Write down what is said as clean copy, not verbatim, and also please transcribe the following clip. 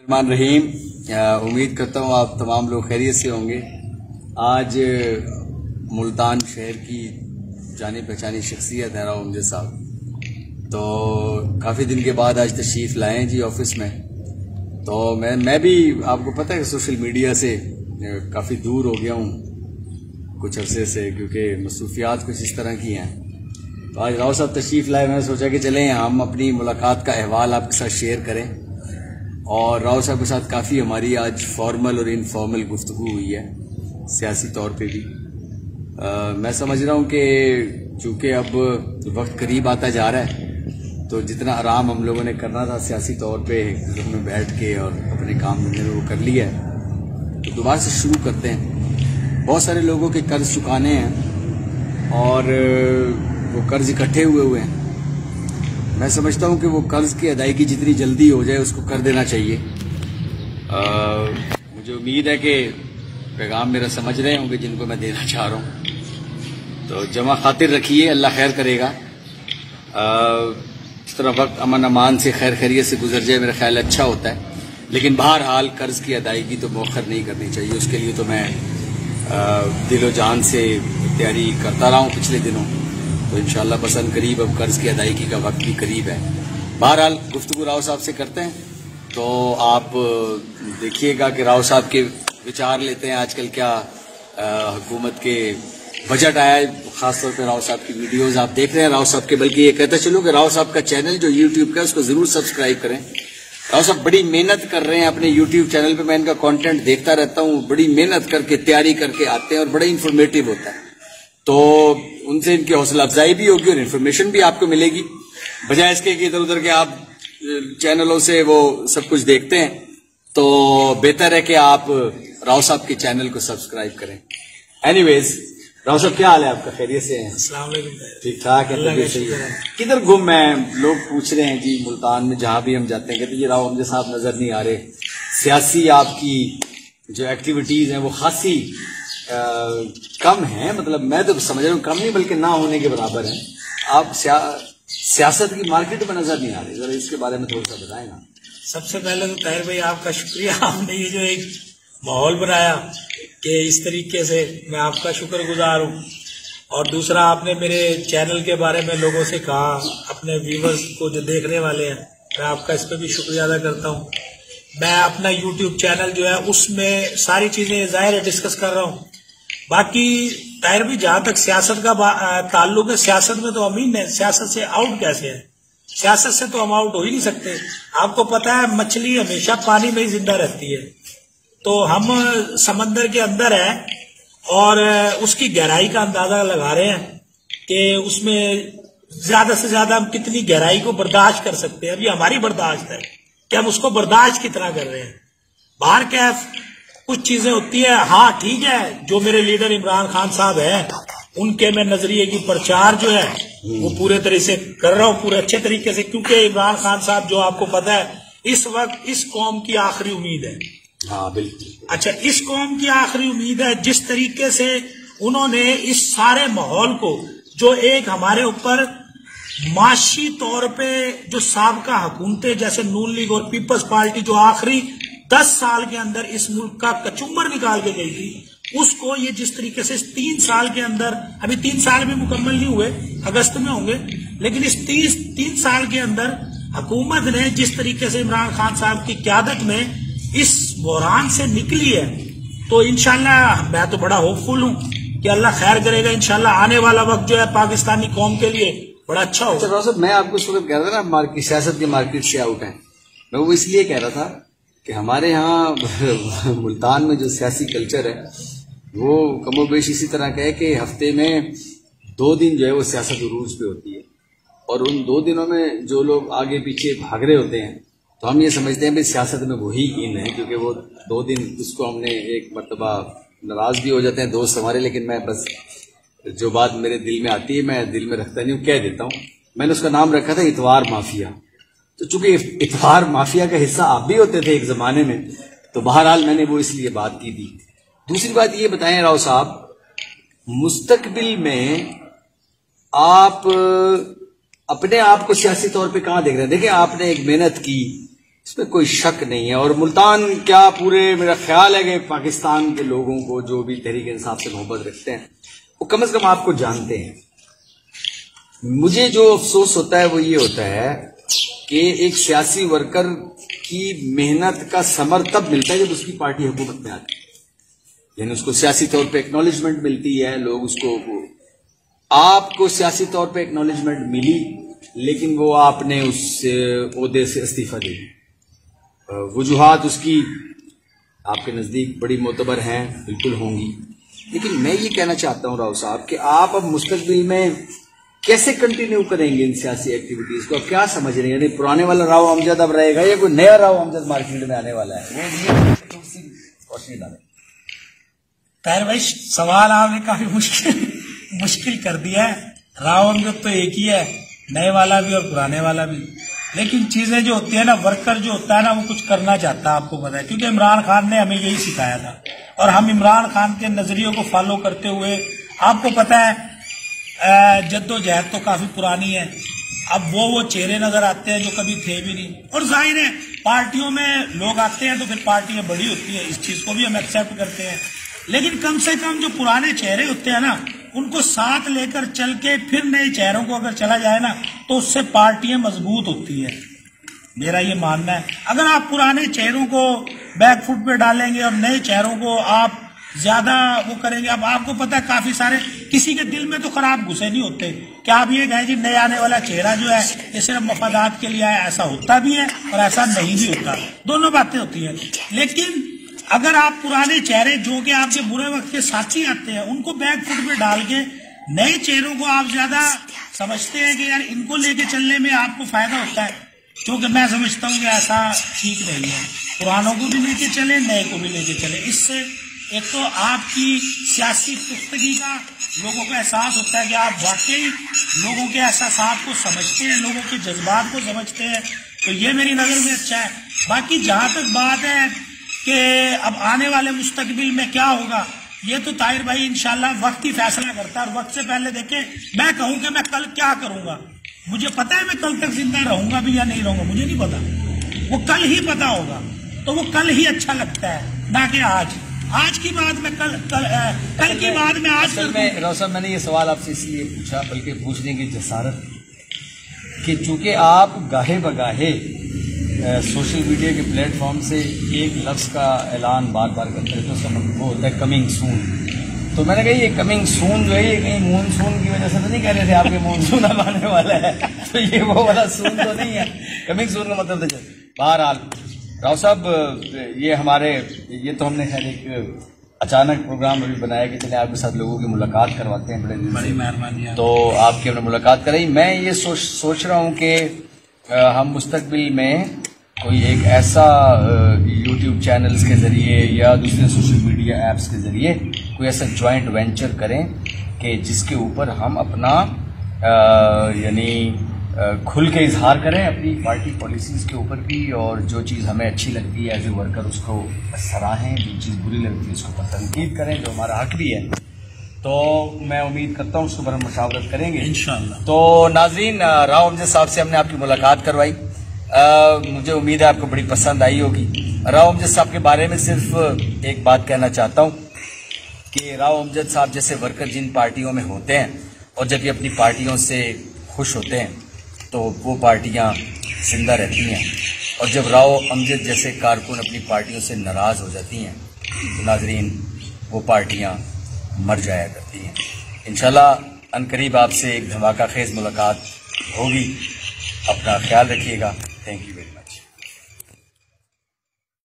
रहमान रहीम। उम्मीद करता हूँ आप तमाम लोग खैरियत से होंगे। आज मुल्तान शहर की जानी पहचानी शख्सियत है राव अमजद साहब, तो काफ़ी दिन के बाद आज तशरीफ़ लाए हैं जी ऑफिस में। तो मैं भी आपको पता है सोशल मीडिया से काफ़ी दूर हो गया हूँ कुछ अरसे से, क्योंकि मसरूफियात कुछ इस तरह की हैं। तो आज राव साहब तशरीफ़ लाए, मैंने सोचा कि चलें हम अपनी मुलाकात का अहवाल आपके साथ शेयर करें। और राव साहब के साथ काफ़ी हमारी आज फॉर्मल और इनफॉर्मल गुफ्तगू हुई है, सियासी तौर पे भी। मैं समझ रहा हूँ कि चूँकि अब वक्त करीब आता जा रहा है, तो जितना आराम हम लोगों ने करना था सियासी तौर पे घर में बैठ के और अपने काम धंधे में वो कर लिया है, तो दोबारा से शुरू करते हैं। बहुत सारे लोगों के कर्ज चुकाने हैं और वो कर्ज इकट्ठे हुए हैं। मैं समझता हूं कि वो कर्ज की अदायगी जितनी जल्दी हो जाए उसको कर देना चाहिए। मुझे उम्मीद है कि पैगाम मेरा समझ रहे होंगे जिनको मैं देना चाह रहा हूं। तो जमा खातिर रखिए, अल्लाह खैर करेगा। इस तरह वक्त अमन अमान से खैर खैरियत से गुजर जाए, मेरा ख्याल अच्छा होता है। लेकिन बहरहाल कर्ज की अदायगी तो मौखर नहीं करनी चाहिए। उसके लिए तो मैं दिलो जान से तैयारी करता रहा हूँ पिछले दिनों। तो इंशाअल्लाह बसन करीब अब कर्ज की अदायगी का वक्त भी करीब है। बहरहाल गुफ्तगू राव साहब से करते हैं, तो आप देखिएगा कि राव साहब के विचार लेते हैं। आजकल क्या हुकूमत के बजट आया है, खासतौर पर राव साहब की वीडियोस आप देख रहे हैं राव साहब के। बल्कि ये कहते चलो कि राव साहब का चैनल जो यूट्यूब का है उसको जरूर सब्सक्राइब करें। राव साहब बड़ी मेहनत कर रहे हैं अपने यूट्यूब चैनल पे, मैं इनका कंटेंट देखता रहता हूँ। बड़ी मेहनत करके तैयारी करके आते हैं और बड़ा इंफॉर्मेटिव होता है। तो उनसे इनकी हौसला अफजाई भी होगी और इन्फॉर्मेशन भी आपको मिलेगी, बजाय इसके कि इधर उधर के आप चैनलों से वो सब कुछ देखते हैं। तो बेहतर है कि आप राव साहब के चैनल को सब्सक्राइब करें। एनीवेज, राव साहब क्या हाल है आपका? खैरियत से हैं? अस्सलाम वालेकुम। ठीक ठाक है, सही है। किधर गुम है? लोग पूछ रहे हैं जी मुल्तान में जहां भी हम जाते हैं कहते ये राव अमजद साहब नजर नहीं आ रहे। सियासी आपकी जो एक्टिविटीज हैं वो खासी कम है, मतलब मैं तो समझ रहा हूँ कम नहीं बल्कि ना होने के बराबर है। आप सियासत की मार्केट में नजर नहीं आ रही, जरा इसके बारे में थोड़ा सा बताएं ना। सबसे पहले तो ताहिर भाई आपका शुक्रिया, आपने ये जो एक माहौल बनाया कि इस तरीके से, मैं आपका शुक्रगुजार हूँ। और दूसरा, आपने मेरे चैनल के बारे में लोगों से कहा, अपने व्यूवर्स को जो देखने वाले हैं, मैं आपका इस पर भी शुक्रिया अदा करता हूँ। मैं अपना यूट्यूब चैनल जो है उसमें सारी चीजें जाहिर है डिस्कस कर रहा हूँ। बाकी ताहिर भी जहां तक सियासत का ताल्लुक है, सियासत में तो अमीन है, सियासत से आउट कैसे है? सियासत से तो हम आउट हो ही नहीं सकते। आपको पता है मछली हमेशा पानी में ही जिंदा रहती है, तो हम समंदर के अंदर है और उसकी गहराई का अंदाजा लगा रहे हैं कि उसमें ज्यादा से ज्यादा हम कितनी गहराई को बर्दाश्त कर सकते हैं। अभी हमारी बर्दाश्त है कि हम उसको बर्दाश्त कितना कर रहे हैं। बाहर कैफ कुछ चीजें होती है। हाँ ठीक है, जो मेरे लीडर इमरान खान साहब हैं उनके मैं नजरिए की प्रचार जो है वो पूरे तरह से कर रहा हूँ, पूरे अच्छे तरीके से। क्योंकि इमरान खान साहब जो आपको पता है इस वक्त इस कौम की आखिरी उम्मीद है। हाँ बिल्कुल। अच्छा, इस कौम की आखिरी उम्मीद है। जिस तरीके से उन्होंने इस सारे माहौल को, जो एक हमारे ऊपर माशी तौर पे जो साबका हुकूमतें जैसे नून लीग और पीपल्स पार्टी जो आखिरी 10 साल के अंदर इस मुल्क का कचुम्बर निकाल के गई थी, उसको ये जिस तरीके से 3 साल के अंदर, अभी 3 साल भी मुकम्मल नहीं हुए, अगस्त में होंगे, लेकिन इस 3 साल के अंदर हुकूमत ने जिस तरीके से इमरान खान साहब की क़यादत में इस बहरान से निकली है, तो इंशाल्लाह मैं तो बड़ा होपफुल हूँ कि अल्लाह खैर करेगा। इंशाल्लाह आने वाला वक्त जो है पाकिस्तानी कौम के लिए बड़ा अच्छा होगा। अच्छा साहब, मैं आपको इस वक्त कह रहा था ना सियासत की मार्केट से आउट है, मैं वो इसलिए कह रहा था कि हमारे यहाँ मुल्तान में जो सियासी कल्चर है वो कमोबेश इसी तरह का है कि हफ्ते में 2 दिन जो है वो सियासत उरूज पे होती है, और उन 2 दिनों में जो लोग आगे पीछे भाग रहे होते हैं तो हम ये समझते हैं कि सियासत में वही इन है, क्योंकि वो 2 दिन उसको हमने एक मरतबा नाराज भी हो जाते हैं दोस्त हमारे। लेकिन मैं बस जो बात मेरे दिल में आती है मैं दिल में रखता नहीं हूँ, कह देता हूँ। मैंने उसका नाम रखा था इतवार माफिया। तो चूंकि इतवार माफिया का हिस्सा आप भी होते थे एक जमाने में, तो बहरहाल मैंने वो इसलिए बात की थी। दूसरी बात ये बताएं राव साहब, मुस्तकबिल में आप अपने आप को सियासी तौर पे कहां देख रहे हैं? देखिए, आपने एक मेहनत की, इसमें कोई शक नहीं है। और मुल्तान क्या, पूरे मेरा ख्याल है कि पाकिस्तान के लोगों को जो भी तहरीक इंसाफ से मोहब्बत रखते हैं वो कम से कम आपको जानते हैं। मुझे जो अफसोस होता है वो ये होता है कि एक सियासी वर्कर की मेहनत का समर तब मिलता है जब उसकी पार्टी हुकूमत में आती है, यानी उसको सियासी तौर पे एक्नॉलेजमेंट मिलती है, लोग उसको, आपको सियासी तौर पे एक्नॉलेजमेंट मिली लेकिन वो आपने उस ओहदे से इस्तीफा दे दिया। वजूहात उसकी आपके नजदीक बड़ी मोतबर हैं, बिल्कुल होंगी, लेकिन मैं ये कहना चाहता हूं राव साहब कि आप अब मुस्तकबिल में कैसे कंटिन्यू करेंगे इन सियासी एक्टिविटीज को? अब क्या समझ रहे हैं, यानी पुराने वाला राव अमजद अब रहेगा या कोई नया राव अमजद मार्केट में आने वाला है? ताहिर भाई, सवाल आपने काफी मुश्किल कर दिया है। राव अमजद तो एक ही है, नए वाला भी और पुराने वाला भी। लेकिन चीजें जो होती है ना, वर्कर जो होता है ना वो कुछ करना चाहता है, आपको पता है, क्योंकि इमरान खान ने हमें यही सिखाया था और हम इमरान खान के नजरियों को फॉलो करते हुए, आपको पता है जद्दोजहद तो काफी पुरानी है। अब वो चेहरे नजर आते हैं जो कभी थे भी नहीं, और जाहिर है पार्टियों में लोग आते हैं तो फिर पार्टियां बड़ी होती है, इस चीज को भी हम एक्सेप्ट करते हैं। लेकिन कम से कम जो पुराने चेहरे होते हैं ना, उनको साथ लेकर चल के फिर नए चेहरों को अगर चला जाए ना तो उससे पार्टियां मजबूत होती है, मेरा ये मानना है। अगर आप पुराने चेहरों को बैक फुट पे डालेंगे और नए चेहरों को आप ज्यादा वो करेंगे, अब आपको पता है काफी सारे, किसी के दिल में तो खराब घुसे नहीं होते कि आप ये कहें जी नए आने वाला चेहरा जो है ये सिर्फ मफादात के लिए आया, ऐसा होता भी है और ऐसा नहीं भी होता, दोनों बातें होती हैं। लेकिन अगर आप पुराने चेहरे जो कि आपके बुरे वक्त के साथी आते हैं उनको बैक फुट पे डाल के नए चेहरों को आप ज्यादा समझते हैं कि यार इनको लेके चलने में आपको फायदा होता है, क्योंकि मैं समझता हूँ कि ऐसा ठीक नहीं है। पुरानों को भी लेके चले, नए को भी लेके चले, इससे एक तो आपकी सियासी पुख्तगी का लोगों को एहसास होता है कि आप वाकई लोगों के एहसास को समझते हैं, लोगों के जज्बात को समझते हैं, तो ये मेरी नजर में अच्छा है। बाकी जहां तक बात है कि अब आने वाले मुस्तकबिल में क्या होगा, ये तो ताहिर भाई इंशाल्लाह वक्त ही फैसला करता है। और वक्त से पहले देखें, मैं कहूं कि मैं कल क्या करूंगा, मुझे पता है मैं कल तक जिंदा रहूंगा भी या नहीं रहूंगा, मुझे नहीं पता, वो कल ही पता होगा, तो वो कल ही अच्छा लगता है, ना कि आज की बात में कल की बात में आज। राव साहब, मैंने ये सवाल आपसे इसलिए पूछा, बल्कि पूछने की जसारत, कि चूंकि आप गाहे बगाहे सोशल मीडिया के प्लेटफॉर्म से एक लफ्ज का ऐलान बार बार करते हैं, तो उसका मतलब वो होता है कमिंग सून। तो मैंने कहा ये कमिंग सून जो है ये कहीं मूनसून की वजह से तो नहीं कह रहे थे आपके मूनसून अब आने वाला है, तो ये वो वाला सून तो नहीं है, कमिंग सून का मतलब तो। बहरहाल राव साहब, ये तो हमने खैर एक अचानक प्रोग्राम अभी बनाया कि चले आपके साथ लोगों की मुलाकात करवाते हैं, बड़े दिन से, बड़ी मेहरबानी, तो आपकी हमने मुलाकात कराई। मैं ये सोच रहा हूँ कि हम मुस्तकबिल में कोई एक ऐसा यूट्यूब चैनल्स के जरिए या दूसरे सोशल मीडिया ऐप्स के जरिए कोई ऐसा जॉइंट वेंचर करें कि जिसके ऊपर हम अपना यानी खुल के इजहार करें अपनी पार्टी पॉलिसीज के ऊपर भी, और जो चीज़ हमें अच्छी लगती है एज ए वर्कर उसको सराहें, जो चीज़ बुरी लगती है उसको तनकीद करें, जो हमारा हक भी है। तो मैं उम्मीद करता हूँ उसके ऊपर हम मशावरत करेंगे इंशाअल्लाह। तो नाजरीन, राव अमजद साहब से हमने आपकी मुलाकात करवाई, मुझे उम्मीद है आपको बड़ी पसंद आई होगी। राव अमजद साहब के बारे में सिर्फ एक बात कहना चाहता हूँ कि राव अमजद साहब जैसे वर्कर जिन पार्टियों में होते हैं और जब ये अपनी पार्टियों से खुश होते हैं तो वो पार्टियां जिंदा रहती हैं, और जब राव अमजद जैसे कारकुन अपनी पार्टियों से नाराज हो जाती हैं तो नाजरीन वो पार्टियां मर जाया करती हैं। इंशाल्लाह अनकरीब आपसे एक धमाका खेज मुलाकात होगी। अपना ख्याल रखिएगा। Thank you very much.